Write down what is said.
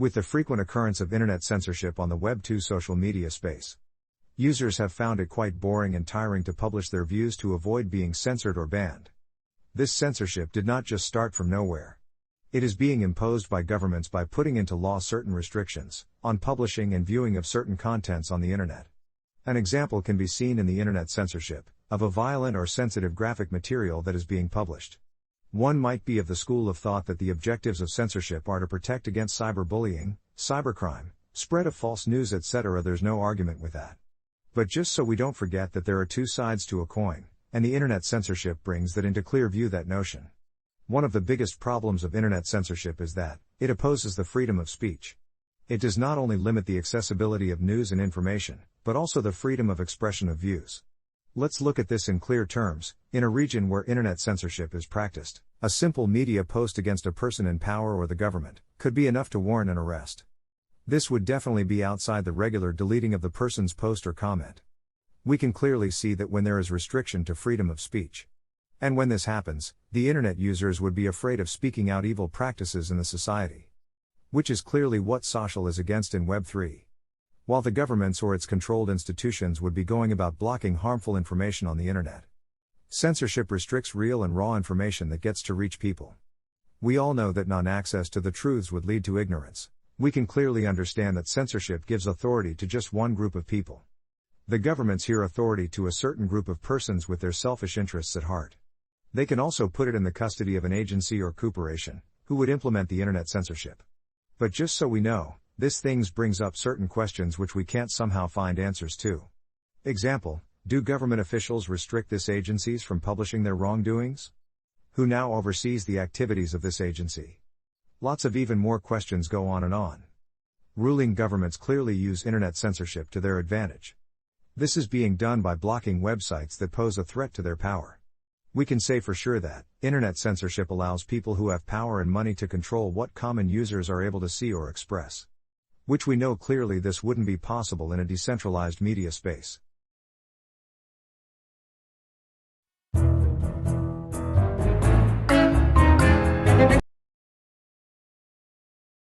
With the frequent occurrence of internet censorship on the Web2 social media space, users have found it quite boring and tiring to publish their views to avoid being censored or banned. This censorship did not just start from nowhere. It is being imposed by governments by putting into law certain restrictions on publishing and viewing of certain contents on the internet. An example can be seen in the internet censorship of a violent or sensitive graphic material that is being published. One might be of the school of thought that the objectives of censorship are to protect against cyberbullying, cybercrime, spread of false news, etc. There's no argument with that. But just so we don't forget that there are two sides to a coin, and the internet censorship brings that into clear view, that notion. One of the biggest problems of internet censorship is that it opposes the freedom of speech. It does not only limit the accessibility of news and information, but also the freedom of expression of views. Let's look at this in clear terms. In a region where internet censorship is practiced, a simple media post against a person in power or the government could be enough to warrant an arrest. This would definitely be outside the regular deleting of the person's post or comment. We can clearly see that when there is restriction to freedom of speech, and when this happens, the internet users would be afraid of speaking out evil practices in the society. Which is clearly what solcial is against in Web3. While the governments or its controlled institutions would be going about blocking harmful information on the internet, censorship restricts real and raw information that gets to reach people. We all know that non-access to the truths would lead to ignorance. We can clearly understand that censorship gives authority to just one group of people. The governments hear authority to a certain group of persons with their selfish interests at heart. They can also put it in the custody of an agency or corporation, who would implement the internet censorship. But just so we know, this things brings up certain questions which we can't somehow find answers to. Example, do government officials restrict these agencies from publishing their wrongdoings? Who now oversees the activities of this agency? Lots of even more questions go on and on. Ruling governments clearly use internet censorship to their advantage. This is being done by blocking websites that pose a threat to their power. We can say for sure that internet censorship allows people who have power and money to control what common users are able to see or express. Which we know clearly this wouldn't be possible in a decentralized media space.